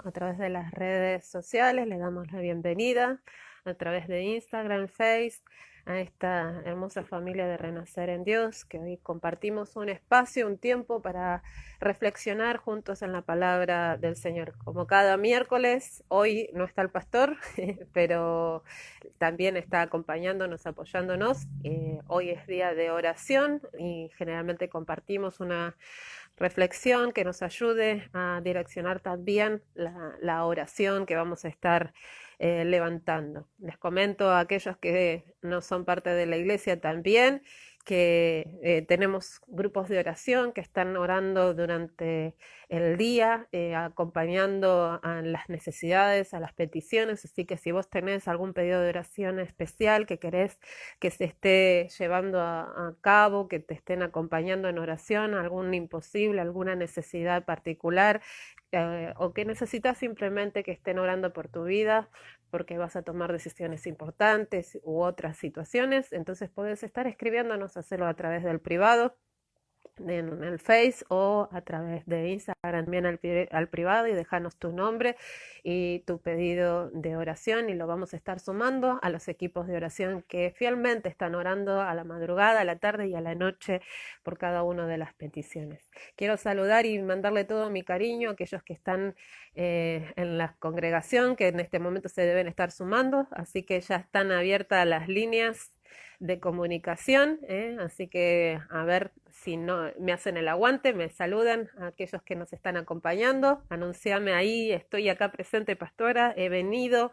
a través de las redes sociales. Le damos la bienvenida a través de Instagram, Face, a esta hermosa familia de Renacer en Dios, que hoy compartimos un espacio, un tiempo para reflexionar juntos en la palabra del Señor. Como cada miércoles, hoy no está el pastor, pero también está acompañándonos, apoyándonos. Hoy es día de oración y generalmente compartimos una reflexión que nos ayude a direccionar también la oración que vamos a estar levantando. Les comento a aquellos que no son parte de la iglesia también que tenemos grupos de oración que están orando durante el día, acompañando a las necesidades, a las peticiones, así que si vos tenés algún pedido de oración especial que querés que se esté llevando a cabo, que te estén acompañando en oración, algún imposible, alguna necesidad particular, o que necesitas simplemente que estén orando por tu vida, porque vas a tomar decisiones importantes u otras situaciones, entonces puedes estar escribiéndonos, hacerlo a través del privado en el Face o a través de Instagram también al privado y dejarnos tu nombre y tu pedido de oración y lo vamos a estar sumando a los equipos de oración que fielmente están orando a la madrugada, a la tarde y a la noche por cada una de las peticiones. Quiero saludar y mandarle todo mi cariño a aquellos que están en la congregación que en este momento se deben estar sumando, así que ya están abiertas las líneas de comunicación, así que a ver si no me hacen el aguante, me saludan a aquellos que nos están acompañando, anunciame ahí, estoy acá presente, pastora, he venido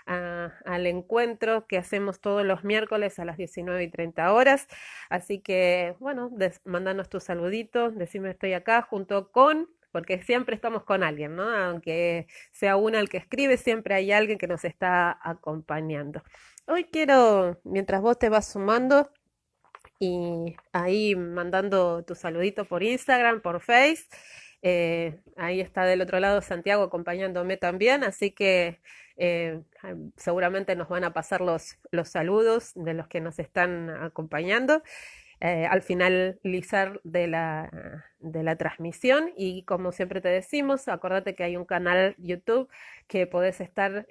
al encuentro que hacemos todos los miércoles a las 19:30 horas, así que bueno, mandanos tu saludito, decime estoy acá junto con porque siempre estamos con alguien, ¿no? Aunque sea uno el que escribe, siempre hay alguien que nos está acompañando. Hoy quiero, mientras vos te vas sumando y ahí mandando tu saludito por Instagram, por Face, ahí está del otro lado Santiago acompañándome también, así que seguramente nos van a pasar los saludos de los que nos están acompañando al finalizar de la transmisión y como siempre te decimos, acordate que hay un canal YouTube que podés estar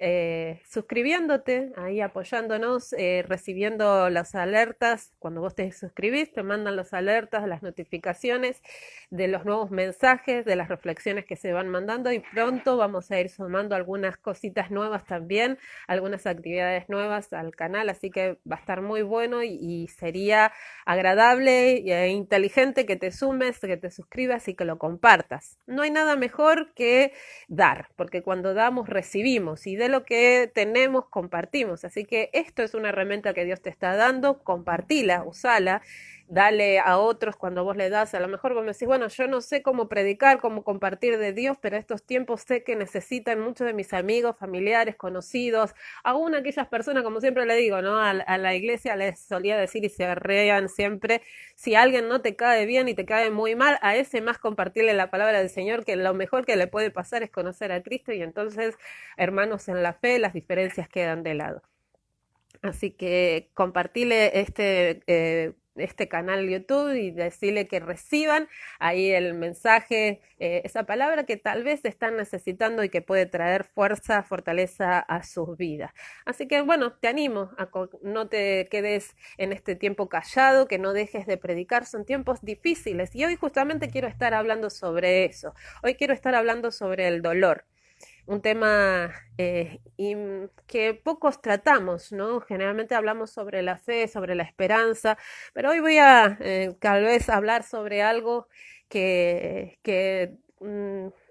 suscribiéndote, ahí apoyándonos, recibiendo las alertas. Cuando vos te suscribís, te mandan las alertas, las notificaciones de los nuevos mensajes, de las reflexiones que se van mandando y pronto vamos a ir sumando algunas cositas nuevas también, algunas actividades nuevas al canal, así que va a estar muy bueno y sería agradable e inteligente que te sumes, que te suscribas y que lo compartas. No hay nada mejor que dar, porque cuando damos recibimos y de lo que tenemos compartimos. Así que esto es una herramienta que Dios te está dando, compartila, usala, dale a otros cuando vos le das. A lo mejor vos me decís, bueno, yo no sé cómo predicar, cómo compartir de Dios, pero estos tiempos sé que necesitan muchos de mis amigos, familiares, conocidos, aún aquellas personas, como siempre le digo, ¿no? A la iglesia les solía decir y se reían siempre, si alguien no te cae bien y te cae muy mal, a ese más compartirle la palabra del Señor, que lo mejor que le puede pasar es conocer a Cristo y entonces, hermanos en la fe, las diferencias quedan de lado. Así que compartirle este canal YouTube y decirle que reciban ahí el mensaje, esa palabra que tal vez están necesitando y que puede traer fuerza, fortaleza a sus vidas. Así que bueno, te animo a no te quedes en este tiempo callado, que no dejes de predicar, son tiempos difíciles y hoy justamente quiero estar hablando sobre eso. Hoy quiero estar hablando sobre el dolor un tema que pocos tratamos, ¿no? Generalmente hablamos sobre la fe, sobre la esperanza, pero hoy voy a tal vez hablar sobre algo que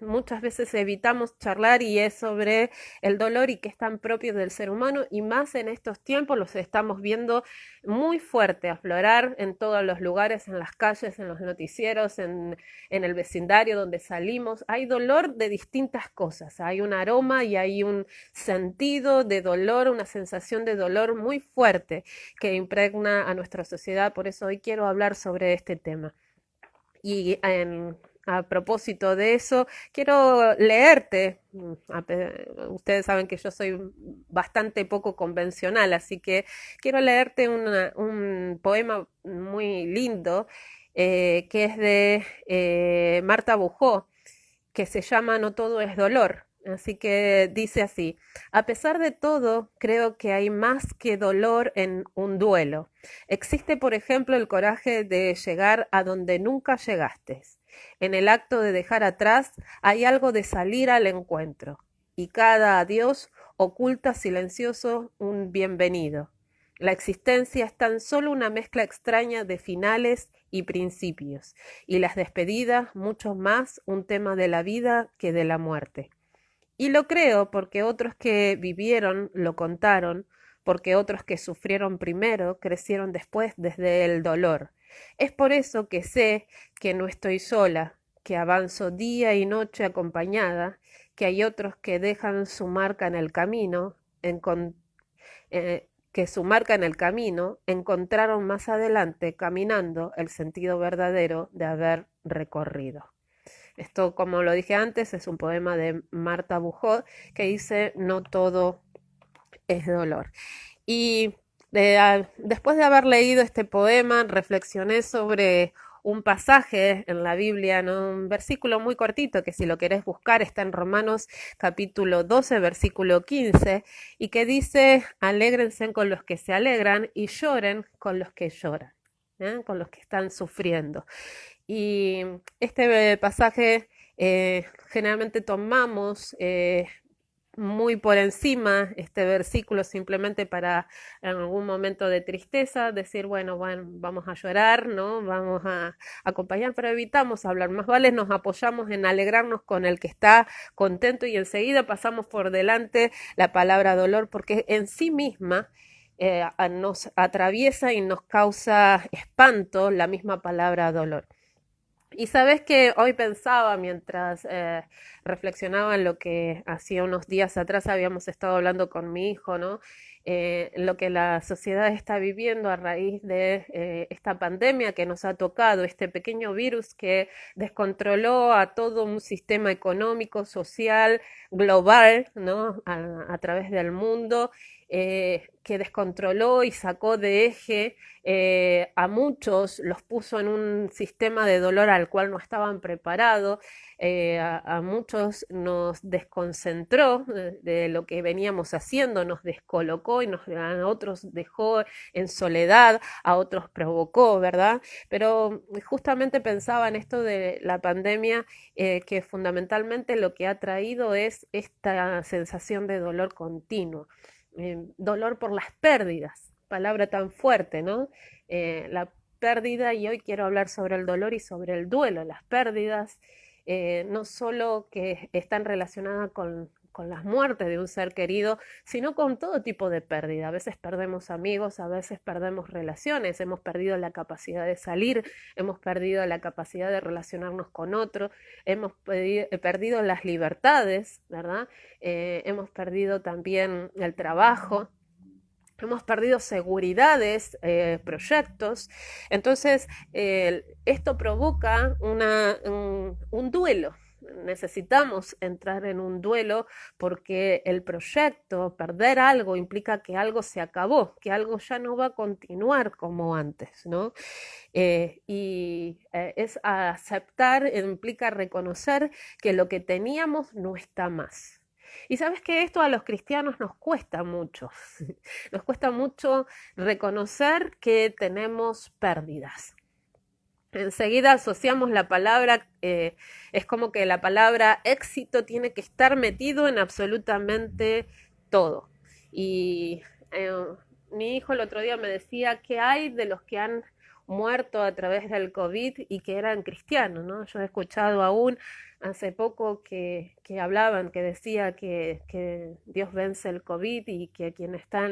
muchas veces evitamos charlar y es sobre el dolor y que es tan propio del ser humano y más en estos tiempos los estamos viendo muy fuerte aflorar en todos los lugares, en las calles, en los noticieros, en el vecindario donde salimos. Hay dolor de distintas cosas, hay un aroma y hay un sentido de dolor, una sensación de dolor muy fuerte que impregna a nuestra sociedad. Por eso hoy quiero hablar sobre este tema. Y a propósito de eso, quiero leerte. Ustedes saben que yo soy bastante poco convencional, así que quiero leerte un poema muy lindo que es de Marta Bujó, que se llama No todo es dolor. Así que dice así: a pesar de todo, creo que hay más que dolor en un duelo. Existe, por ejemplo, el coraje de llegar a donde nunca llegaste. En el acto de dejar atrás hay algo de salir al encuentro, y cada adiós oculta silencioso un bienvenido. La existencia es tan solo una mezcla extraña de finales y principios, y las despedidas mucho más un tema de la vida que de la muerte. Y lo creo porque otros que vivieron lo contaron, porque otros que sufrieron primero crecieron después desde el dolor. Es por eso que sé que no estoy sola, que avanzo día y noche acompañada, que hay otros que dejan su marca en el camino, que su marca en el camino encontraron más adelante caminando el sentido verdadero de haber recorrido. Esto, como lo dije antes, es un poema de Marta Bujó que dice: no todo es dolor. Y después de haber leído este poema, reflexioné sobre un pasaje en la Biblia, ¿no? Un versículo muy cortito que, si lo querés buscar, está en Romanos capítulo 12, versículo 15, y que dice: alégrense con los que se alegran y lloren con los que lloran, con los que están sufriendo. Y este pasaje generalmente tomamos muy por encima este versículo simplemente para, en algún momento de tristeza, decir, bueno, vamos a llorar, ¿no? Vamos a acompañar, pero evitamos hablar. Más vale nos apoyamos en alegrarnos con el que está contento, y enseguida pasamos por delante la palabra dolor, porque en sí misma nos atraviesa y nos causa espanto la misma palabra dolor. Y sabes que hoy pensaba, mientras reflexionaba en lo que hacía unos días atrás habíamos estado hablando con mi hijo, ¿no? Lo que la sociedad está viviendo a raíz de esta pandemia que nos ha tocado, este pequeño virus que descontroló a todo un sistema económico, social, global, ¿no? A través del mundo, que descontroló y sacó de eje a muchos, los puso en un sistema de dolor al cual no estaban preparados, a muchos nos desconcentró de lo que veníamos haciendo, nos descolocó y a otros dejó en soledad, a otros provocó, ¿verdad? Pero justamente pensaba en esto de la pandemia, que fundamentalmente lo que ha traído es esta sensación de dolor continuo, dolor por las pérdidas, palabra tan fuerte, ¿no? La pérdida, y hoy quiero hablar sobre el dolor y sobre el duelo. Las pérdidas no solo que están relacionadas con las muertes de un ser querido, sino con todo tipo de pérdida. A veces perdemos amigos, a veces perdemos relaciones, hemos perdido la capacidad de salir, hemos perdido la capacidad de relacionarnos con otros, hemos perdido las libertades, ¿verdad? Hemos perdido también el trabajo. Hemos perdido seguridades, proyectos. Entonces, esto provoca un duelo. Necesitamos entrar en un duelo porque el proyecto, perder algo, implica que algo se acabó, que algo ya no va a continuar como antes, ¿no? Es aceptar, implica reconocer que lo que teníamos no está más. Y sabes que esto a los cristianos nos cuesta mucho. Nos cuesta mucho reconocer que tenemos pérdidas. Enseguida asociamos la palabra, es como que la palabra éxito tiene que estar metido en absolutamente todo. Y mi hijo el otro día me decía: ¿qué hay de los que han muerto a través del COVID y que eran cristianos, ¿no? Yo he escuchado aún hace poco que hablaban, que decía que Dios vence el COVID y que quien está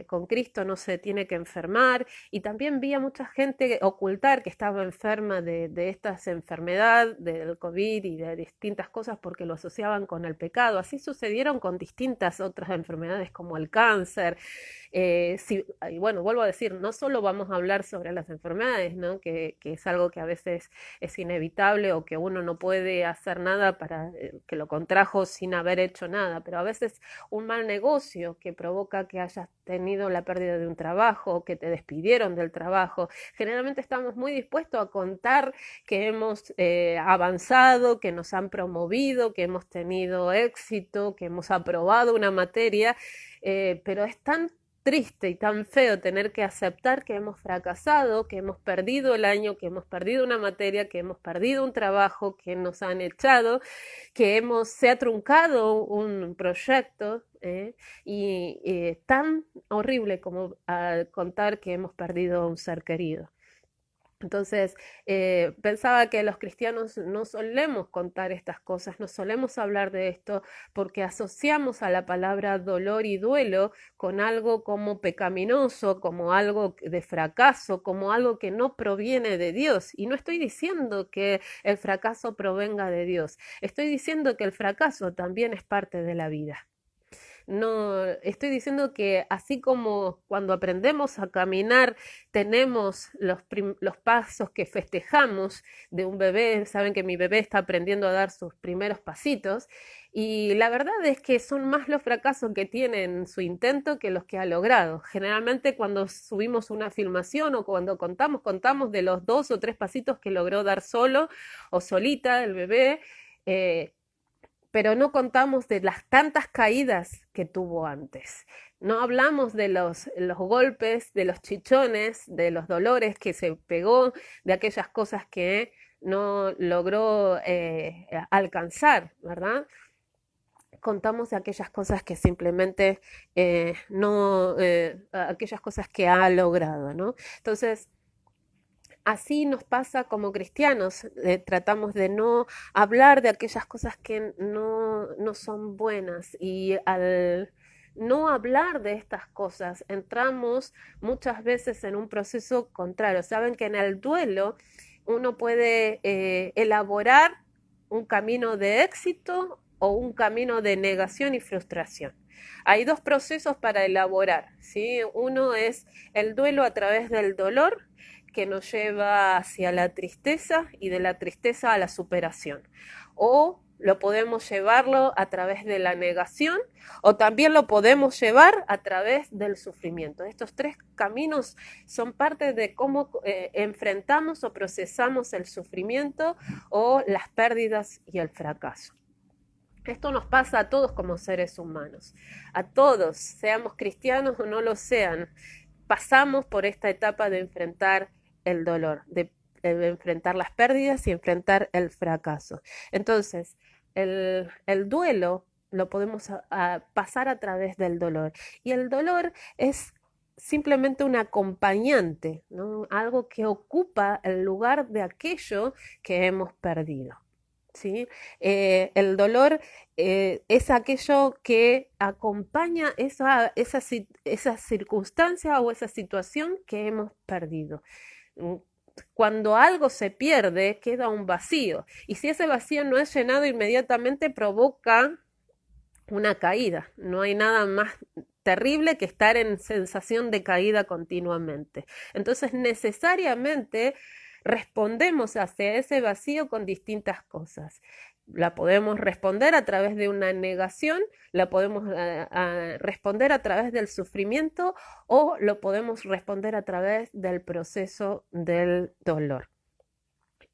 con Cristo no se tiene que enfermar. Y también vi a mucha gente ocultar que estaba enferma de estas enfermedades, del COVID y de distintas cosas, porque lo asociaban con el pecado. Así sucedieron con distintas otras enfermedades como el cáncer. Y bueno, vuelvo a decir, no solo vamos a hablar sobre las enfermedades, ¿no? Que es algo que a veces es inevitable o que uno no puede puede hacer nada para que lo contrajo sin haber hecho nada, pero a veces un mal negocio que provoca que hayas tenido la pérdida de un trabajo, que te despidieron del trabajo. Generalmente estamos muy dispuestos a contar que hemos avanzado, que nos han promovido, que hemos tenido éxito, que hemos aprobado una materia, pero es tan triste y tan feo tener que aceptar que hemos fracasado, que hemos perdido el año, que hemos perdido una materia, que hemos perdido un trabajo, que nos han echado, se ha truncado un proyecto, y tan horrible como contar que hemos perdido a un ser querido. Entonces, pensaba que los cristianos no solemos contar estas cosas, no solemos hablar de esto porque asociamos a la palabra dolor y duelo con algo como pecaminoso, como algo de fracaso, como algo que no proviene de Dios. Y no estoy diciendo que el fracaso provenga de Dios, estoy diciendo que el fracaso también es parte de la vida. No, estoy diciendo que así como cuando aprendemos a caminar tenemos los pasos que festejamos de un bebé, saben que mi bebé está aprendiendo a dar sus primeros pasitos y la verdad es que son más los fracasos que tiene en su intento que los que ha logrado. Generalmente cuando subimos una filmación o cuando contamos de los 2 o 3 pasitos que logró dar solo o solita el bebé. Pero no contamos de las tantas caídas que tuvo antes. No hablamos de los golpes, de los chichones, de los dolores que se pegó, de aquellas cosas que no logró alcanzar, ¿verdad? Contamos de aquellas cosas que simplemente no, aquellas cosas que ha logrado, ¿no? Entonces, así nos pasa como cristianos, tratamos de no hablar de aquellas cosas que no son buenas y al no hablar de estas cosas entramos muchas veces en un proceso contrario. Saben que en el duelo uno puede elaborar un camino de éxito o un camino de negación y frustración. Hay 2 procesos para elaborar, ¿sí? Uno es el duelo a través del dolor, que nos lleva hacia la tristeza y de la tristeza a la superación. O lo podemos llevarlo a través de la negación o también lo podemos llevar a través del sufrimiento. Estos 3 caminos son parte de cómo enfrentamos o procesamos el sufrimiento o las pérdidas y el fracaso. Esto nos pasa a todos como seres humanos, a todos, seamos cristianos o no lo sean, pasamos por esta etapa de enfrentar el dolor, de enfrentar las pérdidas y enfrentar el fracaso. Entonces, el duelo lo podemos pasar a través del dolor. Y el dolor es simplemente un acompañante, ¿no? Algo que ocupa el lugar de aquello que hemos perdido. ¿Sí? El dolor es aquello que acompaña esa circunstancia o esa situación que hemos perdido. Cuando algo se pierde, queda un vacío. Y si ese vacío no es llenado inmediatamente, provoca una caída. No hay nada más terrible que estar en sensación de caída continuamente. Entonces, necesariamente respondemos hacia ese vacío con distintas cosas. La podemos responder a través de una negación, la podemos responder a través del sufrimiento o lo podemos responder a través del proceso del dolor.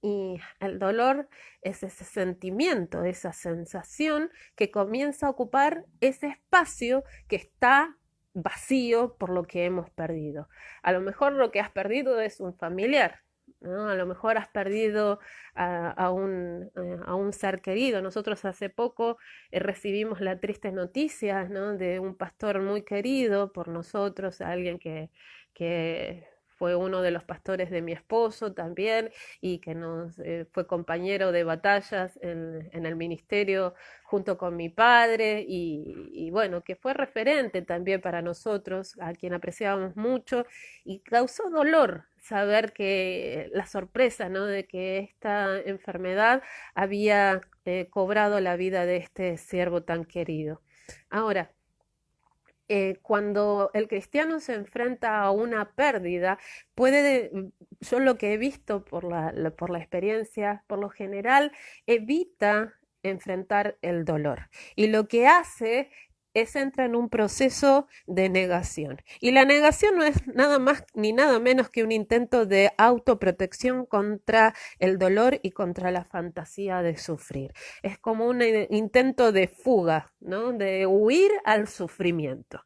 Y el dolor es ese sentimiento, esa sensación que comienza a ocupar ese espacio que está vacío por lo que hemos perdido. A lo mejor lo que has perdido es un familiar, ¿no? A lo mejor has perdido a un ser querido. Nosotros hace poco recibimos la triste noticia, ¿no? De un pastor muy querido por nosotros, alguien que fue uno de los pastores de mi esposo también y que nos fue compañero de batallas en el ministerio junto con mi padre y bueno, que fue referente también para nosotros, a quien apreciábamos mucho y causó dolor saber que la sorpresa, ¿no? De que esta enfermedad había cobrado la vida de este siervo tan querido. Ahora, cuando el cristiano se enfrenta a una pérdida, yo lo que he visto por la experiencia, por lo general, evita enfrentar el dolor. Y lo que hace es entra en un proceso de negación. Y la negación no es nada más ni nada menos que un intento de autoprotección contra el dolor y contra la fantasía de sufrir. Es como un intento de fuga, ¿no? De huir al sufrimiento.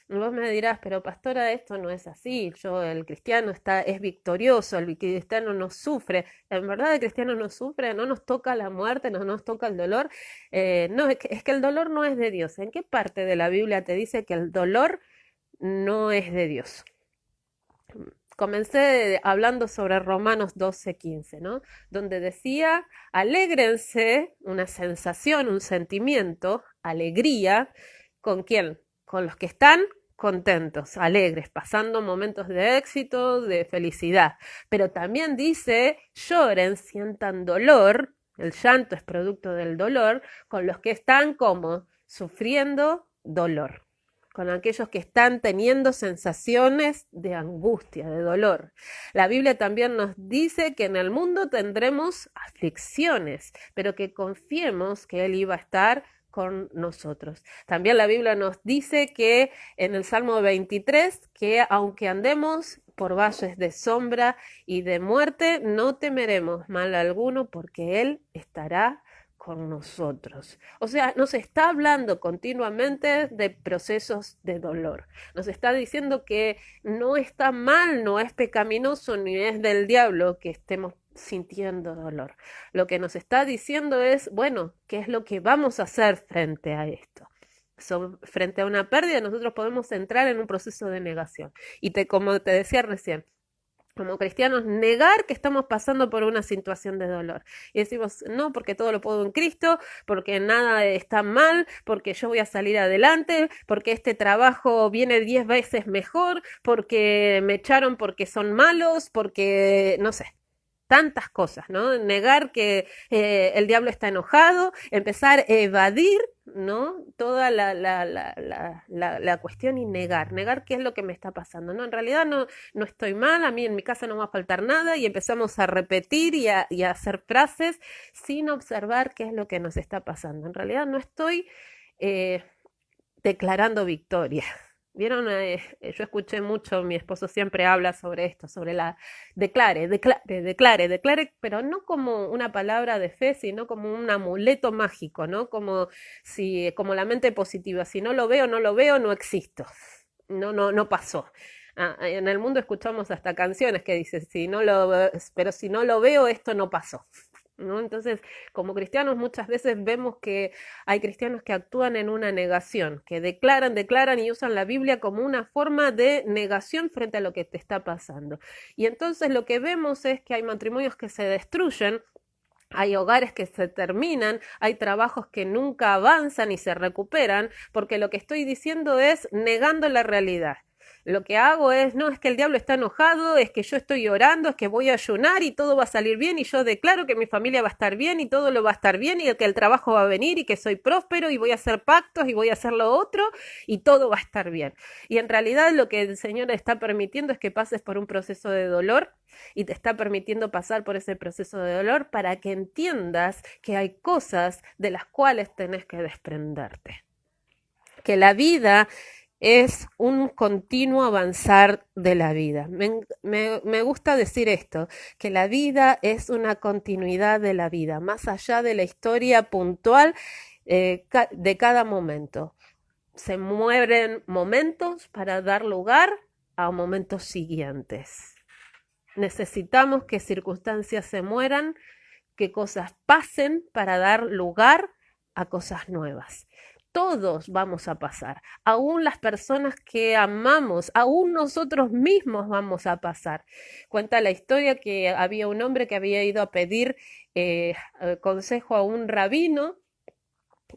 Y vos me dirás, pero pastora, esto no es así. El cristiano es victorioso, el cristiano no sufre. En verdad el cristiano no sufre, no nos toca la muerte, no nos toca el dolor. No, es que el dolor no es de Dios. ¿En qué parte de la Biblia te dice que el dolor no es de Dios? Comencé hablando sobre Romanos 12:15, ¿no? Donde decía, alégrense, una sensación, un sentimiento, alegría, ¿con quién? Con los que están contentos, alegres, pasando momentos de éxito, de felicidad. Pero también dice, lloren, sientan dolor, el llanto es producto del dolor, con los que están como sufriendo dolor, con aquellos que están teniendo sensaciones de angustia, de dolor. La Biblia también nos dice que en el mundo tendremos aflicciones, pero que confiemos que Él iba a estar con nosotros. También la Biblia nos dice que en el Salmo 23, que aunque andemos por valles de sombra y de muerte, no temeremos mal alguno porque Él estará con nosotros. O sea, nos está hablando continuamente de procesos de dolor. Nos está diciendo que no está mal, no es pecaminoso, ni es del diablo que estemos sintiendo dolor. Lo que nos está diciendo es, bueno, ¿qué es lo que vamos a hacer frente a esto? Frente a una pérdida, nosotros podemos entrar en un proceso de negación. Y como te decía recién, como cristianos, negar que estamos pasando por una situación de dolor. Y decimos, no, porque todo lo puedo en Cristo, porque nada está mal, porque yo voy a salir adelante, porque este trabajo viene 10 veces mejor, porque me echaron porque son malos, porque, no sé, tantas cosas, ¿no? Negar que el diablo está enojado, empezar a evadir, ¿no? Toda la cuestión y negar qué es lo que me está pasando, ¿no? En realidad no estoy mal, a mí en mi casa no va a faltar nada y empezamos a repetir y a hacer frases sin observar qué es lo que nos está pasando. En realidad no estoy declarando victoria. ¿Vieron? Yo escuché mucho, mi esposo siempre habla sobre esto, sobre declare, pero no como una palabra de fe, sino como un amuleto mágico, ¿no? Como la mente positiva. Si no lo veo, no lo veo, no existo. No pasó. En el mundo escuchamos hasta canciones que dicen, pero si no lo veo, esto no pasó. ¿No? Entonces, como cristianos muchas veces vemos que hay cristianos que actúan en una negación, que declaran y usan la Biblia como una forma de negación frente a lo que te está pasando. Y entonces lo que vemos es que hay matrimonios que se destruyen, hay hogares que se terminan, hay trabajos que nunca avanzan y se recuperan, porque lo que estoy diciendo es negando la realidad. Lo que hago es, no, es que el diablo está enojado, es que yo estoy orando, es que voy a ayunar y todo va a salir bien y yo declaro que mi familia va a estar bien y todo lo va a estar bien y que el trabajo va a venir y que soy próspero y voy a hacer pactos y voy a hacer lo otro y todo va a estar bien. Y en realidad lo que el Señor está permitiendo es que pases por un proceso de dolor y te está permitiendo pasar por ese proceso de dolor para que entiendas que hay cosas de las cuales tenés que desprenderte. Que la vida es un continuo avanzar de la vida. Me gusta decir esto, que la vida es una continuidad de la vida, más allá de la historia puntual de cada momento. Se mueven momentos para dar lugar a momentos siguientes. Necesitamos que circunstancias se mueran, que cosas pasen para dar lugar a cosas nuevas. Todos vamos a pasar, aún las personas que amamos, aún nosotros mismos vamos a pasar. Cuenta la historia que había un hombre que había ido a pedir consejo a un rabino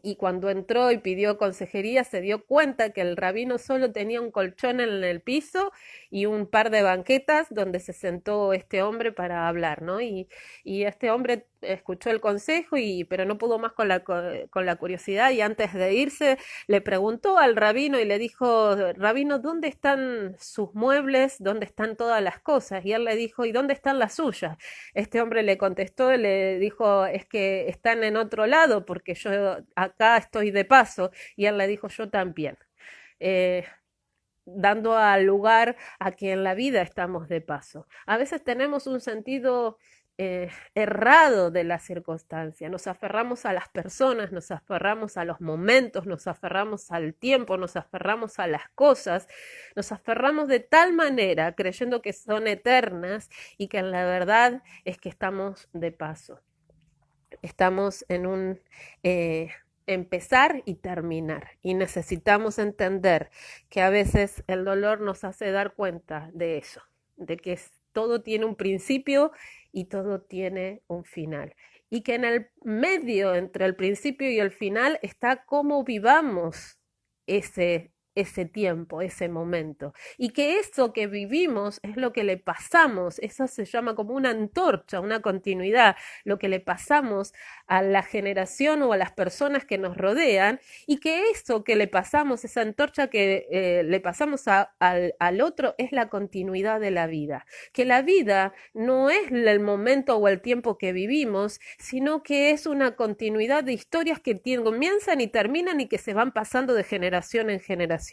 y cuando entró y pidió consejería se dio cuenta que el rabino solo tenía un colchón en el piso y un par de banquetas donde se sentó este hombre para hablar, ¿no? Y este hombre escuchó el consejo, pero no pudo más con con la curiosidad, y antes de irse le preguntó al rabino y le dijo, rabino, ¿dónde están sus muebles? ¿Dónde están todas las cosas? Y él le dijo, ¿y dónde están las suyas? Este hombre le contestó y le dijo, es que están en otro lado porque yo acá estoy de paso. Y él le dijo, yo también. Eh, Dando al lugar a que en la vida estamos de paso. A veces tenemos un sentido errado de la circunstancia, nos aferramos a las personas, nos aferramos a los momentos, nos aferramos al tiempo, nos aferramos a las cosas, nos aferramos de tal manera creyendo que son eternas y que en la verdad es que estamos de paso. Estamos en un empezar y terminar. Y necesitamos entender que a veces el dolor nos hace dar cuenta de eso, de que todo tiene un principio y todo tiene un final. Y que en el medio, entre el principio y el final, está cómo vivamos ese tiempo, ese momento. Y que eso que vivimos es lo que le pasamos, eso se llama como una antorcha, una continuidad, lo que le pasamos a la generación o a las personas que nos rodean, y que eso que le pasamos, esa antorcha que le pasamos al otro, es la continuidad de la vida. Que la vida no es el momento o el tiempo que vivimos, sino que es una continuidad de historias que comienzan y terminan y que se van pasando de generación en generación.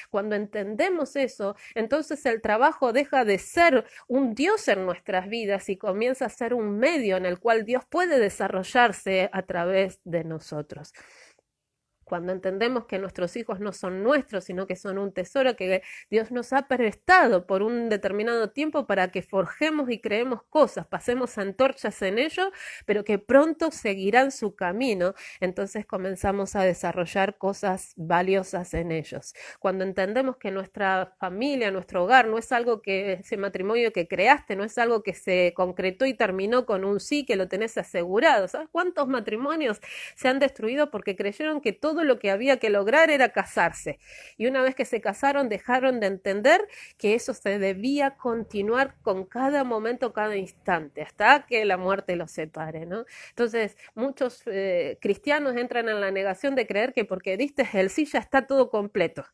Cuando entendemos eso, entonces el trabajo deja de ser un Dios en nuestras vidas y comienza a ser un medio en el cual Dios puede desarrollarse a través de nosotros. Cuando entendemos que nuestros hijos no son nuestros, sino que son un tesoro que Dios nos ha prestado por un determinado tiempo para que forjemos y creemos cosas, pasemos antorchas en ellos, pero que pronto seguirán su camino, entonces comenzamos a desarrollar cosas valiosas en ellos. Cuando entendemos que nuestra familia, nuestro hogar, no es algo que ese matrimonio que creaste, no es algo que se concretó y terminó con un sí, que lo tenés asegurado. ¿Sabes cuántos matrimonios se han destruido porque creyeron que todo lo que había que lograr era casarse? Y una vez que se casaron, dejaron de entender que eso se debía continuar con cada momento, cada instante, hasta que la muerte los separe, ¿no? Entonces, muchos cristianos entran en la negación de creer que porque diste el sí ya está todo completo.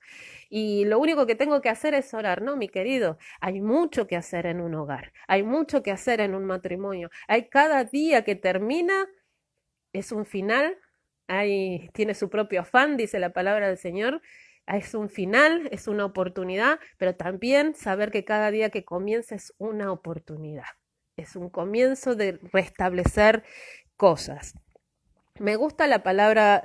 Y lo único que tengo que hacer es orar. No, mi querido, hay mucho que hacer en un hogar, hay mucho que hacer en un matrimonio. Hay cada día que termina, es un final. Tiene su propio afán, dice la palabra del Señor. Es un final, es una oportunidad, pero también saber que cada día que comienza es una oportunidad. Es un comienzo de restablecer cosas. Me gusta la palabra,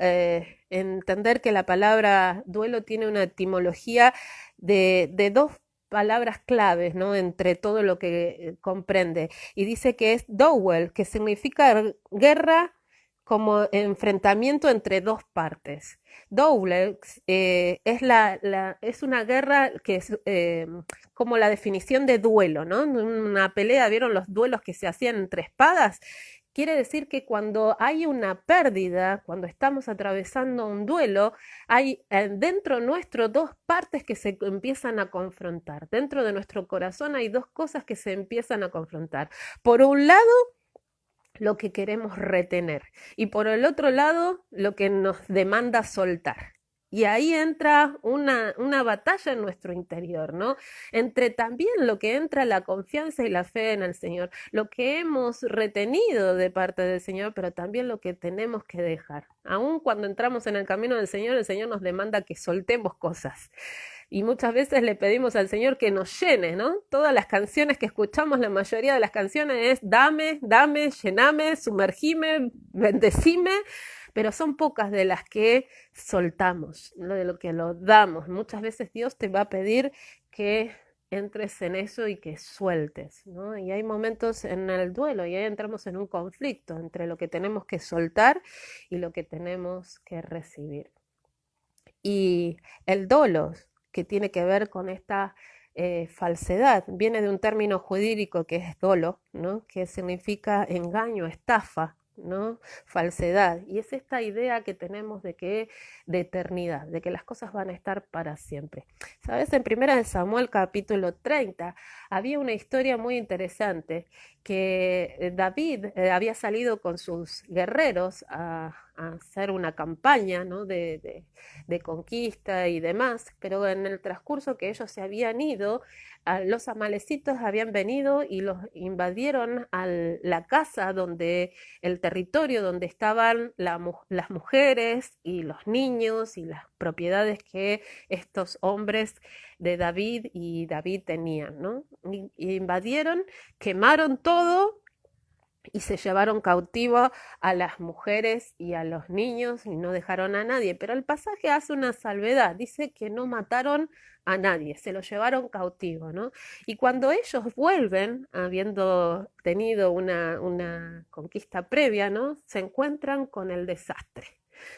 entender que la palabra duelo tiene una etimología de dos palabras claves, ¿no? Entre todo lo que comprende. Y dice que es dowel, que significa guerra como enfrentamiento entre dos partes. Double es una guerra que es como la definición de duelo, ¿no? Una pelea, ¿vieron los duelos que se hacían entre espadas? Quiere decir que cuando hay una pérdida, cuando estamos atravesando un duelo, hay dentro nuestro dos partes que se empiezan a confrontar. Dentro de nuestro corazón hay dos cosas que se empiezan a confrontar. Por un lado, lo que queremos retener, y por el otro lado, lo que nos demanda soltar. Y ahí entra una batalla en nuestro interior, ¿no? Entre también lo que entra la confianza y la fe en el Señor, lo que hemos retenido de parte del Señor, pero también lo que tenemos que dejar. Aun cuando entramos en el camino del Señor, el Señor nos demanda que soltemos cosas. Y muchas veces le pedimos al Señor que nos llene, ¿no? Todas las canciones que escuchamos, la mayoría de las canciones es dame, dame, llename, sumergime, bendecime, pero son pocas de las que soltamos, ¿no? De lo que lo damos. Muchas veces Dios te va a pedir que entres en eso y que sueltes, ¿no? Y hay momentos en el duelo y ahí entramos en un conflicto entre lo que tenemos que soltar y lo que tenemos que recibir. Y el dolo, que tiene que ver con esta falsedad, viene de un término jurídico que es dolo, ¿no? Que significa engaño, estafa, ¿no? Falsedad. Y es esta idea que tenemos de eternidad, de que las cosas van a estar para siempre. ¿Sabes? En 1 Samuel capítulo 30 había una historia muy interesante que David había salido con sus guerreros a hacer una campaña, ¿no? de conquista y demás, pero en el transcurso que ellos se habían ido, los amalecitos habían venido y los invadieron a la casa donde, el territorio donde estaban las mujeres y los niños y las propiedades que estos hombres de David y David tenían, ¿no? Y invadieron, quemaron todo y se llevaron cautivo a las mujeres y a los niños y no dejaron a nadie. Pero el pasaje hace una salvedad, dice que no mataron a nadie, se lo llevaron cautivo, ¿no? Y cuando ellos vuelven, habiendo tenido una conquista previa, ¿no? Se encuentran con el desastre.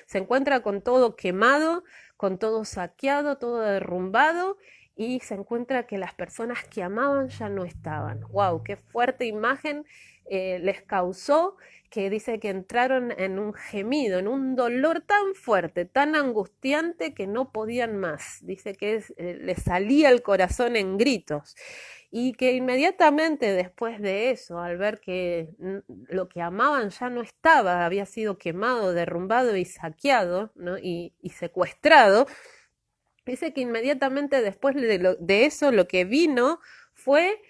Se encuentra con todo quemado, con todo saqueado, todo derrumbado, y se encuentra que las personas que amaban ya no estaban. ¡Wow! ¡Qué fuerte imagen les causó! Que dice que entraron en un gemido, en un dolor tan fuerte, tan angustiante que no podían más. Dice que les salía el corazón en gritos y que inmediatamente después de eso, al ver que lo que amaban ya no estaba, había sido quemado, derrumbado y saqueado, ¿no? y secuestrado, dice que inmediatamente después de eso lo que vino fue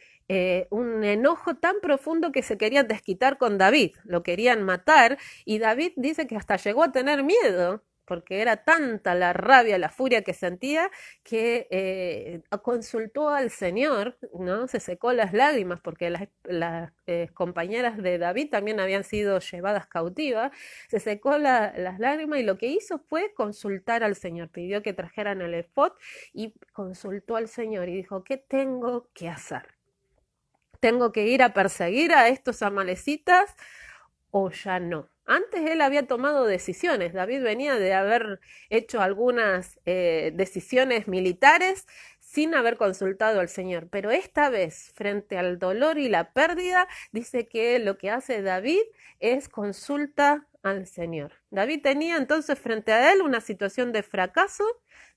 un enojo tan profundo que se querían desquitar con David, lo querían matar, y David dice que hasta llegó a tener miedo, porque era tanta la rabia, la furia que sentía, que consultó al Señor, ¿no? Se secó las lágrimas, porque las compañeras de David también habían sido llevadas cautivas, se secó las lágrimas y lo que hizo fue consultar al Señor, pidió que trajeran el efod y consultó al Señor y dijo, ¿qué tengo que hacer? ¿Tengo que ir a perseguir a estos amalecitas o ya no? Antes él había tomado decisiones, David venía de haber hecho algunas decisiones militares sin haber consultado al Señor, pero esta vez, frente al dolor y la pérdida, dice que lo que hace David es consulta al Señor. David tenía entonces frente a él una situación de fracaso,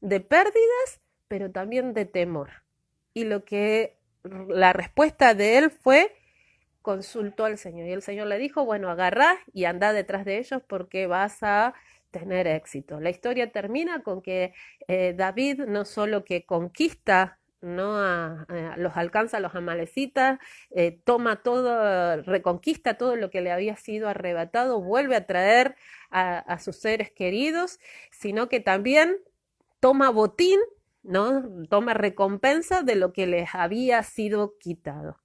de pérdidas, pero también de temor. Y la respuesta de él fue consultó al Señor y el Señor le dijo, bueno, agarrá y anda detrás de ellos porque vas a tener éxito. La historia termina con que David no solo que conquista, ¿no? Los alcanza a los amalecitas, toma todo, reconquista todo lo que le había sido arrebatado, vuelve a traer a sus seres queridos, sino que también toma botín, ¿no? Toma recompensa de lo que les había sido quitado.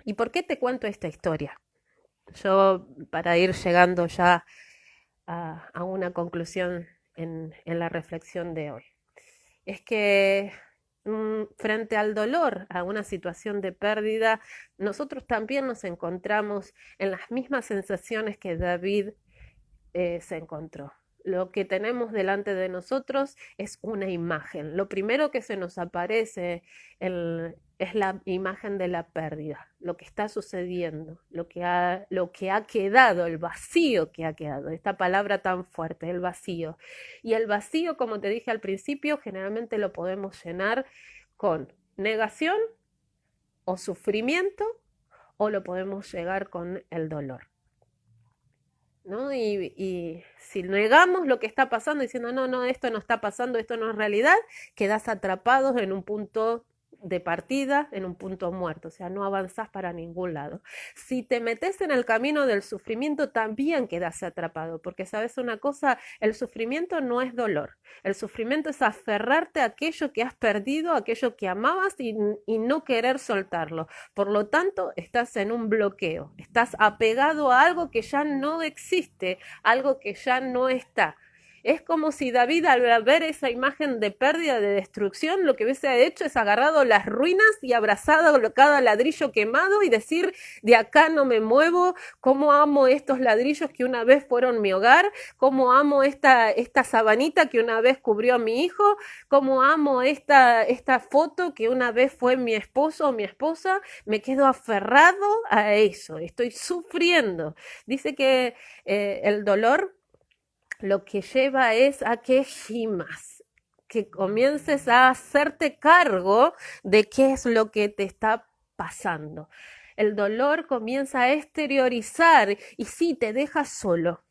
¿Y por qué te cuento esta historia? Yo, para ir llegando ya a una conclusión en la reflexión de hoy, es que frente al dolor, a una situación de pérdida, nosotros también nos encontramos en las mismas sensaciones que David se encontró. Lo que tenemos delante de nosotros es una imagen. Lo primero que se nos aparece es la imagen de la pérdida, lo que está sucediendo, lo que ha quedado, el vacío que ha quedado. Esta palabra tan fuerte, el vacío. Y el vacío, como te dije al principio, generalmente lo podemos llenar con negación o sufrimiento, o lo podemos llegar con el dolor. ¿No? Y si negamos lo que está pasando diciendo, no, no, esto no está pasando, esto no es realidad, quedas atrapados en un punto de partida, en un punto muerto, o sea, no avanzás para ningún lado. Si te metes en el camino del sufrimiento, también quedas atrapado, porque sabes una cosa, el sufrimiento no es dolor, el sufrimiento es aferrarte a aquello que has perdido, a aquello que amabas y no querer soltarlo. Por lo tanto, estás en un bloqueo, estás apegado a algo que ya no existe, algo que ya no está. Es como si David, al ver esa imagen de pérdida, de destrucción, lo que hubiese hecho es agarrado las ruinas y abrazado cada ladrillo quemado y decir, de acá no me muevo, cómo amo estos ladrillos que una vez fueron mi hogar, cómo amo esta sabanita que una vez cubrió a mi hijo, cómo amo esta foto que una vez fue mi esposo o mi esposa, me quedo aferrado a eso, estoy sufriendo. Dice que el dolor lo que lleva es a que gimas, que comiences a hacerte cargo de qué es lo que te está pasando. El dolor comienza a exteriorizar y sí, te deja solo.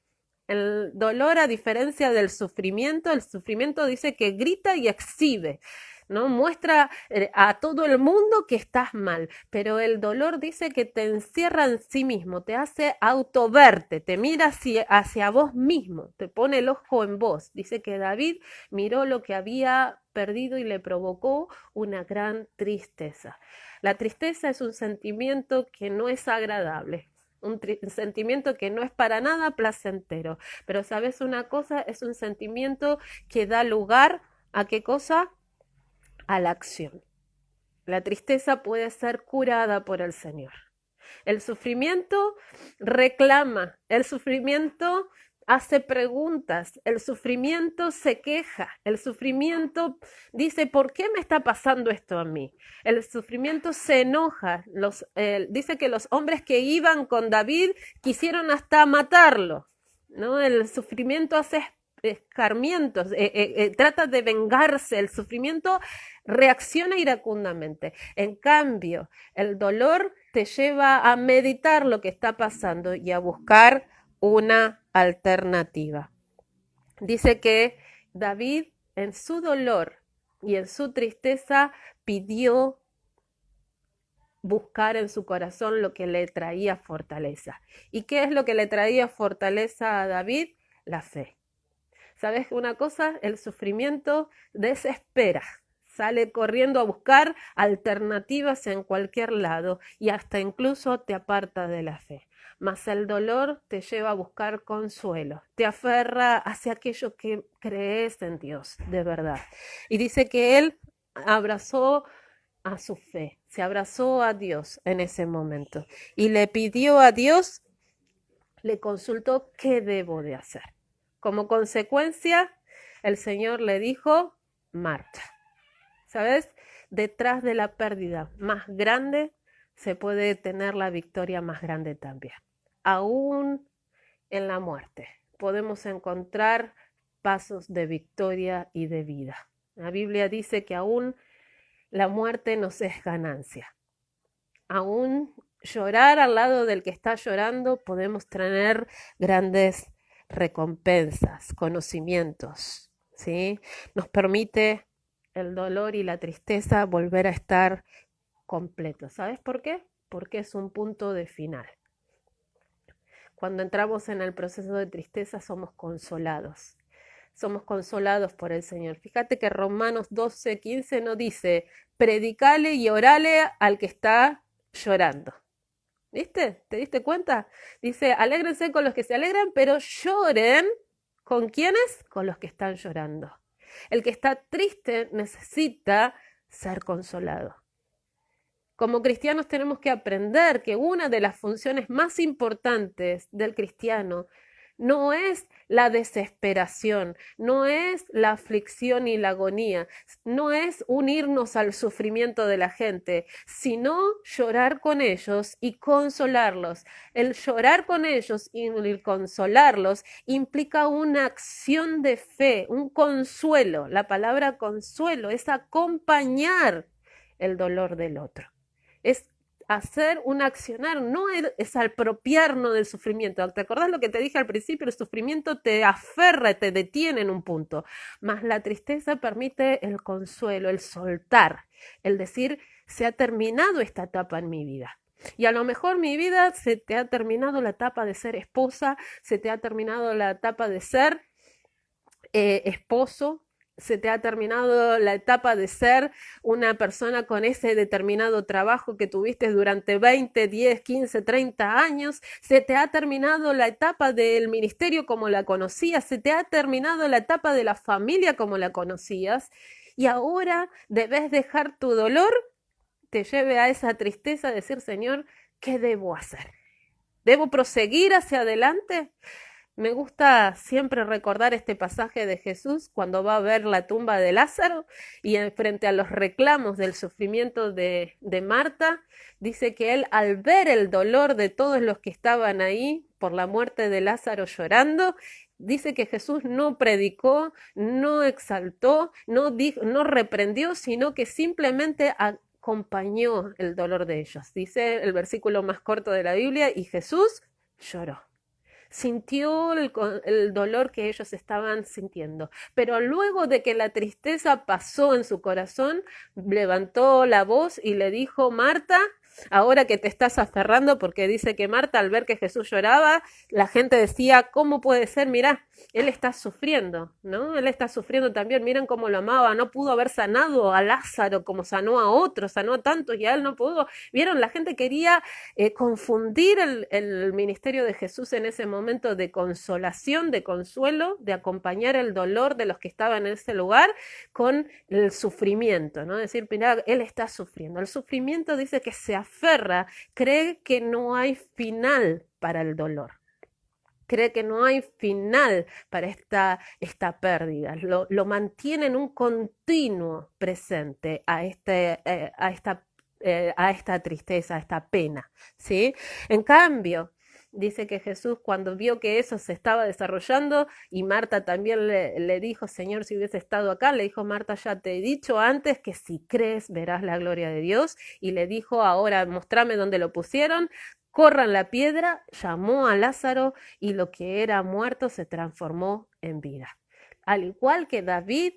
El dolor, a diferencia del sufrimiento, el sufrimiento dice que grita y exhibe, ¿no? Muestra a todo el mundo que estás mal, pero el dolor dice que te encierra en sí mismo, te hace autoverte, te mira hacia vos mismo, te pone el ojo en vos. Dice que David miró lo que había perdido y le provocó una gran tristeza. La tristeza es un sentimiento que no es agradable, un sentimiento que no es para nada placentero, pero sabes una cosa, es un sentimiento que da lugar a qué cosa, a la acción. La tristeza puede ser curada por el Señor. El sufrimiento reclama, el sufrimiento hace preguntas, el sufrimiento se queja, el sufrimiento dice, ¿por qué me está pasando esto a mí? El sufrimiento se enoja, dice que los hombres que iban con David quisieron hasta matarlo, ¿no? El sufrimiento hace escarmientos, trata de vengarse, el sufrimiento reacciona iracundamente. En cambio, el dolor te lleva a meditar lo que está pasando y a buscar una alternativa. Dice que David en su dolor y en su tristeza pidió buscar en su corazón lo que le traía fortaleza. ¿Y qué es lo que le traía fortaleza a David? La fe. ¿Sabes una cosa? El sufrimiento desespera. Sale corriendo a buscar alternativas en cualquier lado y hasta incluso te aparta de la fe. Mas el dolor te lleva a buscar consuelo, te aferra hacia aquello que crees en Dios, de verdad. Y dice que él abrazó a su fe, se abrazó a Dios en ese momento y le pidió a Dios, le consultó qué debo de hacer. Como consecuencia, el Señor le dijo, marcha. ¿Sabes? Detrás de la pérdida más grande se puede tener la victoria más grande también. Aún en la muerte podemos encontrar pasos de victoria y de vida. La Biblia dice que aún la muerte nos es ganancia. Aún llorar al lado del que está llorando podemos tener grandes recompensas, conocimientos, ¿sí? Nos permite el dolor y la tristeza volver a estar completos. ¿Sabes por qué? Porque es un punto de final. Cuando entramos en el proceso de tristeza somos consolados. Somos consolados por el Señor. Fíjate que Romanos 12:15 no dice, predicale y orale al que está llorando. ¿Viste? ¿Te diste cuenta? Dice, alégrense con los que se alegran, pero lloren. ¿Con quiénes? Con los que están llorando. El que está triste necesita ser consolado. Como cristianos tenemos que aprender que una de las funciones más importantes del cristiano no es la desesperación, no es la aflicción y la agonía, no es unirnos al sufrimiento de la gente, sino llorar con ellos y consolarlos. El llorar con ellos y el consolarlos implica una acción de fe, un consuelo. La palabra consuelo es acompañar el dolor del otro. Es hacer un accionar, no es apropiarnos del sufrimiento. ¿Te acordás lo que te dije al principio? El sufrimiento te aferra, te detiene en un punto, mas la tristeza permite el consuelo, el soltar, el decir, se ha terminado esta etapa en mi vida. Y a lo mejor mi vida se te ha terminado la etapa de ser esposa, se te ha terminado la etapa de ser esposo, se te ha terminado la etapa de ser una persona con ese determinado trabajo que tuviste durante 20, 10, 15, 30 años, se te ha terminado la etapa del ministerio como la conocías, se te ha terminado la etapa de la familia como la conocías y ahora debes dejar tu dolor, te lleve a esa tristeza, decir, Señor, ¿qué debo hacer? ¿Debo proseguir hacia adelante? Me gusta siempre recordar este pasaje de Jesús cuando va a ver la tumba de Lázaro y frente a los reclamos del sufrimiento de Marta, dice que él al ver el dolor de todos los que estaban ahí por la muerte de Lázaro llorando, dice que Jesús no predicó, no exaltó, no reprendió, sino que simplemente acompañó el dolor de ellos. Dice el versículo más corto de la Biblia, y Jesús lloró. Sintió el dolor que ellos estaban sintiendo, pero luego de que la tristeza pasó en su corazón, levantó la voz y le dijo: Marta, ahora que te estás aferrando, porque dice que Marta, al ver que Jesús lloraba, la gente decía: ¿cómo puede ser? Mirá, él está sufriendo, ¿no? Él está sufriendo también. Miren cómo lo amaba. No pudo haber sanado a Lázaro como sanó a otros, sanó a tantos y a él no pudo. Vieron, la gente quería confundir el ministerio de Jesús en ese momento de consolación, de consuelo, de acompañar el dolor de los que estaban en ese lugar con el sufrimiento, ¿no? Decir, mira, él está sufriendo. El sufrimiento dice que se aferra, cree que no hay final para el dolor. Cree que no hay final para esta pérdida. Lo mantiene en un continuo presente a esta tristeza, a esta pena, ¿sí? En cambio, dice que Jesús, cuando vio que eso se estaba desarrollando, y Marta también le dijo: Señor, si hubiese estado acá, le dijo: Marta, ya te he dicho antes que si crees verás la gloria de Dios. Y le dijo: ahora mostrame dónde lo pusieron. Corran la piedra, llamó a Lázaro, y lo que era muerto se transformó en vida. Al igual que David,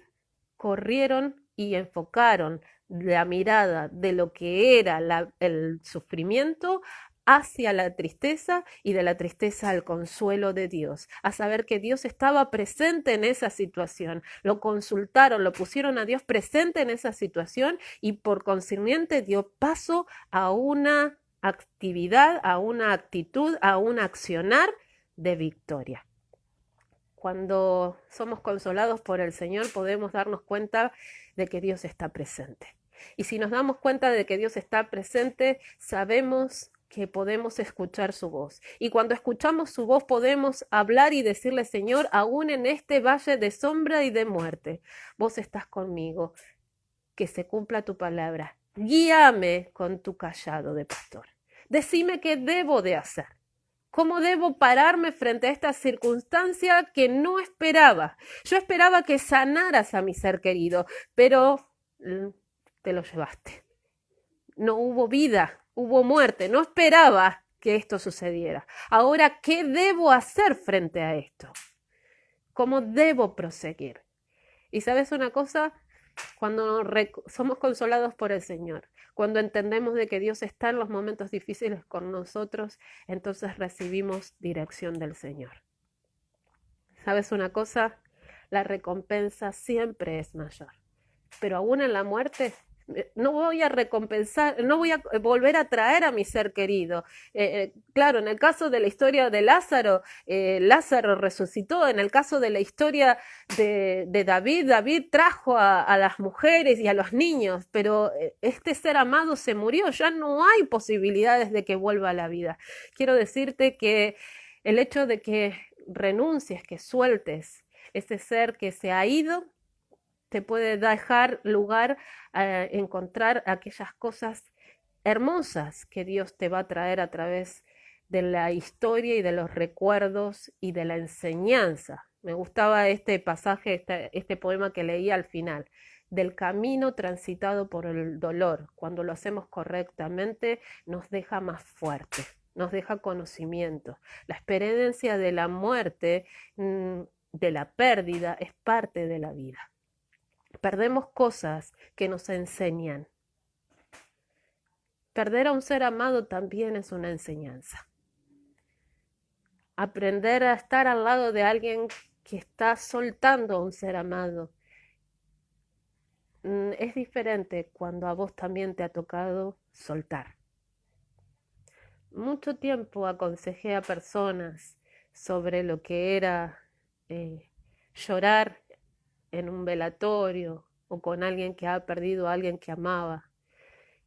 corrieron y enfocaron la mirada de lo que era el sufrimiento hacia la tristeza, y de la tristeza al consuelo de Dios, a saber que Dios estaba presente en esa situación. Lo consultaron, lo pusieron a Dios presente en esa situación, y por consiguiente dio paso a una actividad, a una actitud, a un accionar de victoria. Cuando somos consolados por el Señor, podemos darnos cuenta de que Dios está presente. Y si nos damos cuenta de que Dios está presente, sabemos que podemos escuchar su voz. Y cuando escuchamos su voz, podemos hablar y decirle: Señor, aún en este valle de sombra y de muerte, vos estás conmigo. Que se cumpla tu palabra. Guíame con tu cayado de pastor. Decime qué debo de hacer. ¿Cómo debo pararme frente a esta circunstancia que no esperaba? Yo esperaba que sanaras a mi ser querido, pero te lo llevaste. No hubo vida, hubo muerte. No esperaba que esto sucediera. Ahora, ¿qué debo hacer frente a esto? ¿Cómo debo proseguir? Y ¿sabes una cosa? Cuando somos consolados por el Señor, cuando entendemos de que Dios está en los momentos difíciles con nosotros, entonces recibimos dirección del Señor. ¿Sabes una cosa? La recompensa siempre es mayor, pero aún en la muerte no voy a recompensar, no voy a volver a traer a mi ser querido. Claro, en el caso de la historia de Lázaro, Lázaro resucitó. En el caso de la historia de David, David trajo a las mujeres y a los niños, pero este ser amado se murió. Ya no hay posibilidades de que vuelva a la vida. Quiero decirte que el hecho de que renuncies, que sueltes ese ser que se ha ido, te puede dejar lugar a encontrar aquellas cosas hermosas que Dios te va a traer a través de la historia y de los recuerdos y de la enseñanza. Me gustaba este pasaje, este poema que leí al final: del camino transitado por el dolor. Cuando lo hacemos correctamente, nos deja más fuerte, nos deja conocimiento. La experiencia de la muerte, de la pérdida, es parte de la vida. Perdemos cosas que nos enseñan. Perder a un ser amado también es una enseñanza. Aprender a estar al lado de alguien que está soltando a un ser amado es diferente cuando a vos también te ha tocado soltar. Mucho tiempo aconsejé a personas sobre lo que era llorar en un velatorio o con alguien que ha perdido a alguien que amaba.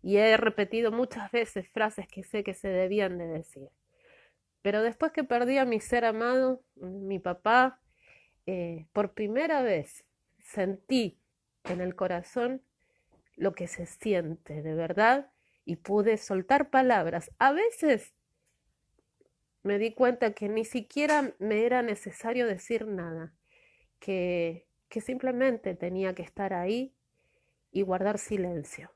Y he repetido muchas veces frases que sé que se debían de decir. Pero después que perdí a mi ser amado, mi papá, por primera vez sentí en el corazón lo que se siente de verdad y pude soltar palabras. A veces me di cuenta que ni siquiera me era necesario decir nada, que simplemente tenía que estar ahí y guardar silencio.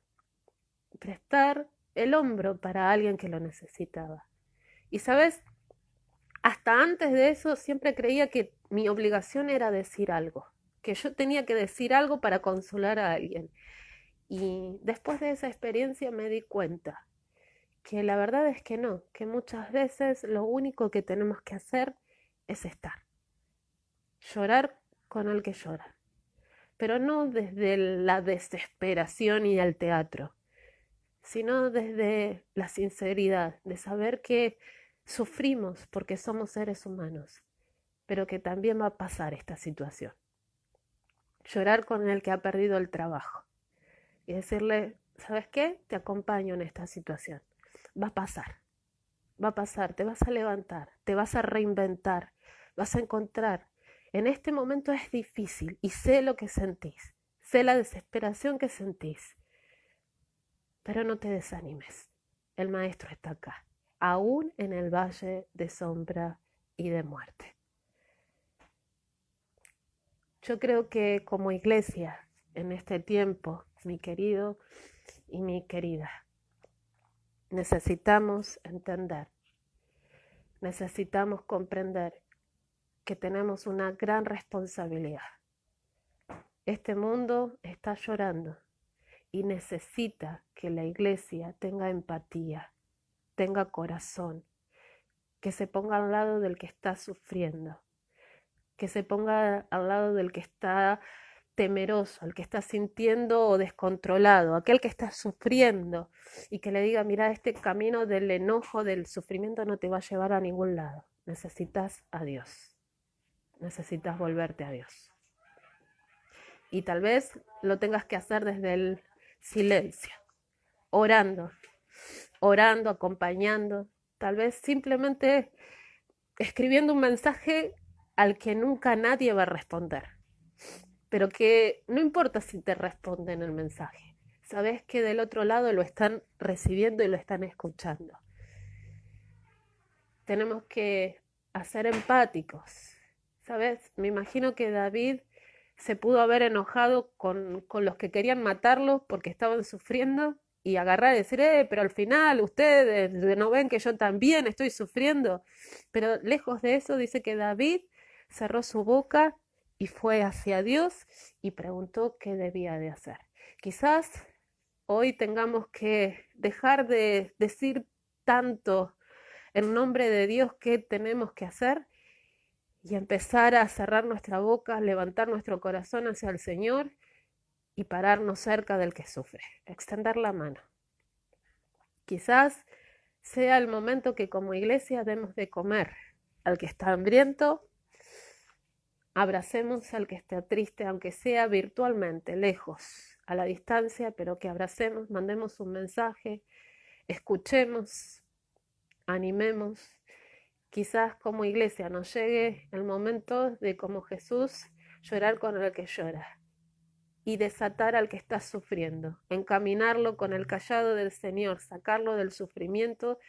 prestar el hombro para alguien que lo necesitaba. Y sabes, hasta antes de eso siempre creía que mi obligación era decir algo, que yo tenía que decir algo para consolar a alguien. Y después de esa experiencia me di cuenta que la verdad es que no, que muchas veces lo único que tenemos que hacer es estar, llorar con el que llora, pero no desde la desesperación y el teatro, sino desde la sinceridad de saber que sufrimos porque somos seres humanos, pero que también va a pasar esta situación. Llorar con el que ha perdido el trabajo y decirle, ¿sabes qué? Te acompaño en esta situación. Va a pasar, va a pasar, te vas a levantar, te vas a reinventar, vas a encontrar. En este momento es difícil y sé lo que sentís, sé la desesperación que sentís, pero no te desanimes. El maestro está acá, aún en el valle de sombra y de muerte. Yo creo que como iglesia, en este tiempo, mi querido y mi querida, necesitamos entender, necesitamos comprender que tenemos una gran responsabilidad. Este mundo está llorando y necesita que la iglesia tenga empatía, tenga corazón, que se ponga al lado del que está sufriendo, que se ponga al lado del que está temeroso, el que está sintiendo o descontrolado, aquel que está sufriendo y que le diga, mira, este camino del enojo, del sufrimiento no te va a llevar a ningún lado. Necesitas a Dios, necesitas volverte a Dios. Y tal vez lo tengas que hacer desde el silencio, orando, orando, acompañando, tal vez simplemente escribiendo un mensaje al que nunca nadie va a responder, pero que no importa si te responden el mensaje, sabes que del otro lado lo están recibiendo y lo están escuchando. Tenemos que ser empáticos, ¿sabes? Me imagino que David se pudo haber enojado con los que querían matarlo porque estaban sufriendo y agarrar y decir, pero al final ustedes no ven que yo también estoy sufriendo. Pero lejos de eso dice que David cerró su boca y fue hacia Dios y preguntó qué debía de hacer. Quizás hoy tengamos que dejar de decir tanto en nombre de Dios qué tenemos que hacer y empezar a cerrar nuestra boca, levantar nuestro corazón hacia el Señor y pararnos cerca del que sufre, extender la mano. Quizás sea el momento que como iglesia demos de comer al que está hambriento, abracemos al que está triste, aunque sea virtualmente, lejos, a la distancia, pero que abracemos, mandemos un mensaje, escuchemos, animemos. Quizás como iglesia nos llegue el momento de como Jesús llorar con el que llora y desatar al que está sufriendo, encaminarlo con el callado del Señor, sacarlo del sufrimiento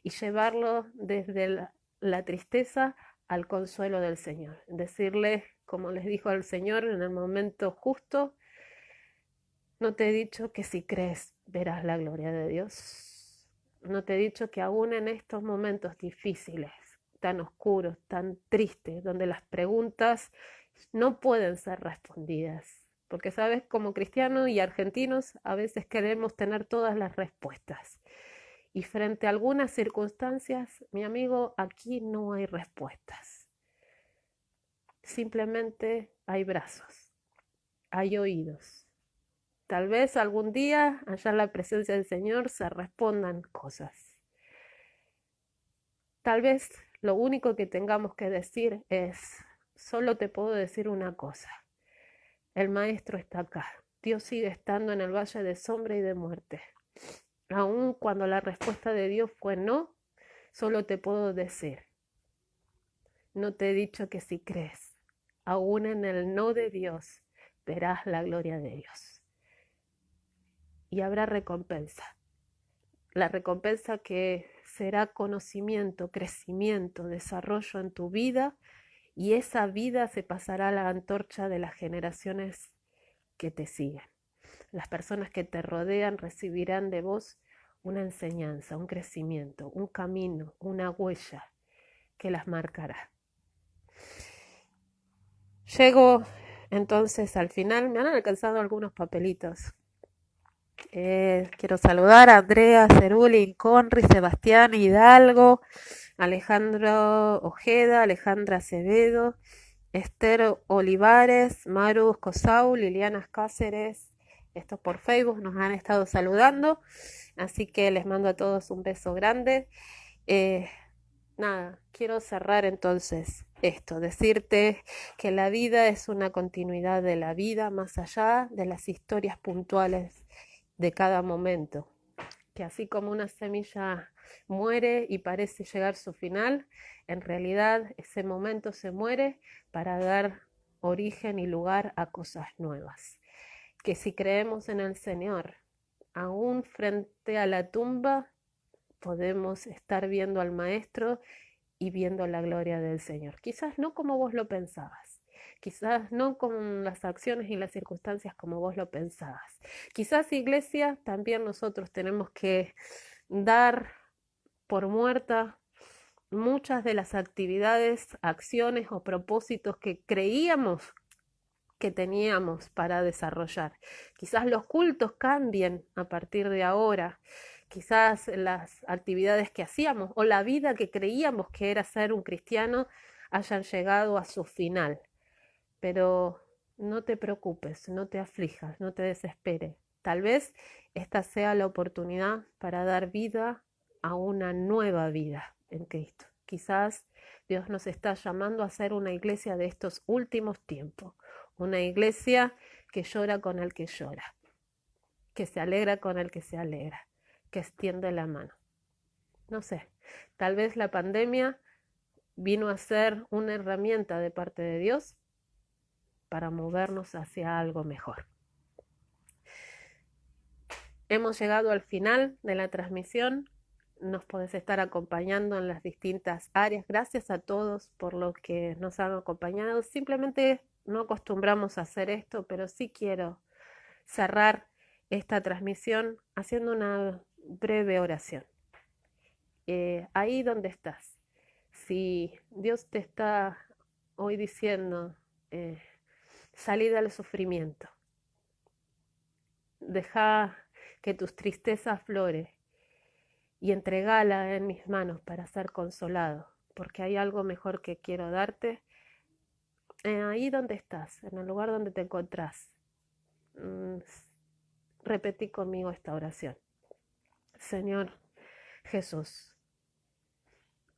y llevarlo desde la tristeza al consuelo del Señor. Decirle, como les dijo al Señor en el momento justo, no te he dicho que si crees verás la gloria de Dios. No te he dicho que aún en estos momentos difíciles, tan oscuros, tan tristes, donde las preguntas no pueden ser respondidas. Porque, sabes, como cristianos y argentinos, a veces queremos tener todas las respuestas. Y frente a algunas circunstancias, mi amigo, aquí no hay respuestas. Simplemente hay brazos, hay oídos. Tal vez algún día, allá en la presencia del Señor, se respondan cosas. Tal vez lo único que tengamos que decir es, solo te puedo decir una cosa, el Maestro está acá, Dios sigue estando en el valle de sombra y de muerte. Aun cuando la respuesta de Dios fue no, solo te puedo decir, no te he dicho que si crees, aún en el no de Dios, verás la gloria de Dios. Y habrá recompensa. La recompensa que será conocimiento, crecimiento, desarrollo en tu vida, y esa vida se pasará a la antorcha de las generaciones que te siguen. las personas que te rodean recibirán de vos una enseñanza, un crecimiento, un camino, una huella que las marcará. Llego entonces al final, me han alcanzado algunos papelitos. Quiero saludar a Andrea, Ceruli, Conri, Sebastián Hidalgo, Alejandro Ojeda, Alejandra Acevedo, Esther Olivares, Maru Cosau, Liliana Cáceres. Estos por Facebook nos han estado saludando, así que les mando a todos un beso grande. Nada, quiero cerrar entonces esto, decirte que la vida es una continuidad de la vida más allá de las historias puntuales de cada momento, que así como una semilla muere y parece llegar a su final, en realidad ese momento se muere para dar origen y lugar a cosas nuevas. Que si creemos en el Señor, aún frente a la tumba, podemos estar viendo al Maestro y viendo la gloria del Señor. Quizás no como vos lo pensabas, quizás no con las acciones y las circunstancias como vos lo pensabas. Quizás, iglesia, también nosotros tenemos que dar por muerta muchas de las actividades, acciones o propósitos que creíamos que teníamos para desarrollar. Quizás los cultos cambien a partir de ahora, quizás las actividades que hacíamos o la vida que creíamos que era ser un cristiano hayan llegado a su final. Pero no te preocupes, no te aflijas, no te desesperes. Tal vez esta sea la oportunidad para dar vida a una nueva vida en Cristo. Quizás Dios nos está llamando a ser una iglesia de estos últimos tiempos, una iglesia que llora con el que llora, que se alegra con el que se alegra, que extiende la mano. No sé, tal vez la pandemia vino a ser una herramienta de parte de Dios para movernos hacia algo mejor. Hemos llegado al final de la transmisión. Nos podés estar acompañando en las distintas áreas. Gracias a todos por los que nos han acompañado. Simplemente no acostumbramos a hacer esto, pero sí quiero cerrar esta transmisión haciendo una breve oración. Ahí donde estás, si Dios te está hoy diciendo, salí del sufrimiento, deja que tus tristezas afloren y entregala en mis manos para ser consolado, porque hay algo mejor que quiero darte. Ahí donde estás, en el lugar donde te encontrás, repetí conmigo esta oración. Señor Jesús,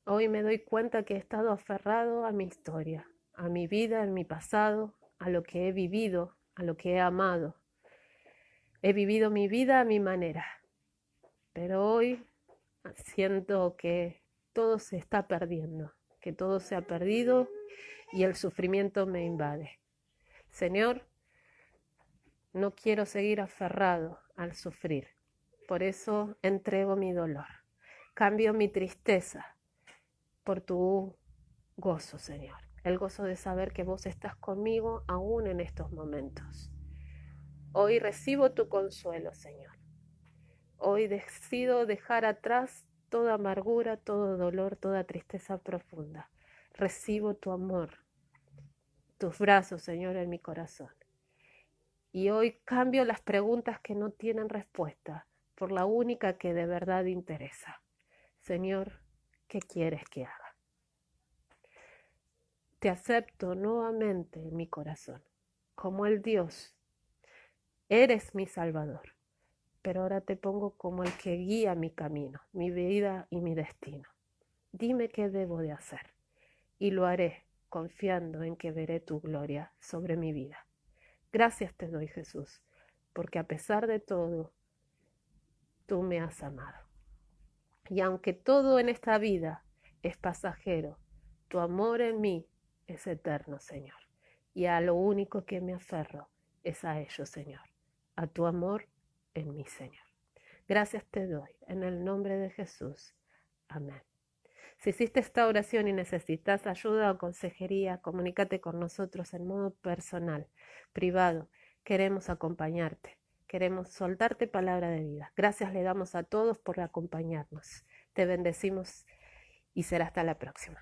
hoy me doy cuenta que he estado aferrado a mi historia, a mi vida, en mi pasado, a lo que he vivido, a lo que he amado. He vivido mi vida a mi manera, pero hoy siento que todo se está perdiendo, que todo se ha perdido y el sufrimiento me invade. Señor, no quiero seguir aferrado al sufrir, por eso entrego mi dolor, cambio mi tristeza por tu gozo, Señor, el gozo de saber que vos estás conmigo aún en estos momentos. Hoy recibo tu consuelo, Señor. Hoy decido dejar atrás toda amargura, todo dolor, toda tristeza profunda. Recibo tu amor, tus brazos, Señor, en mi corazón. Y hoy cambio las preguntas que no tienen respuesta por la única que de verdad interesa. Señor, ¿qué quieres que haga? Te acepto nuevamente en mi corazón como el Dios. Eres mi Salvador, pero ahora te pongo como el que guía mi camino, mi vida y mi destino. Dime qué debo de hacer y lo haré confiando en que veré tu gloria sobre mi vida. Gracias te doy, Jesús, porque a pesar de todo, tú me has amado. Y aunque todo en esta vida es pasajero, tu amor en mí es eterno, Señor. Y a lo único que me aferro es a ello, Señor, a tu amor en mí, Señor. Gracias te doy, en el nombre de Jesús. Amén. Si hiciste esta oración y necesitas ayuda o consejería, comunícate con nosotros en modo personal, privado. Queremos acompañarte. queremos soltarte palabra de vida. Gracias le damos a todos por acompañarnos. Te bendecimos y será hasta la próxima.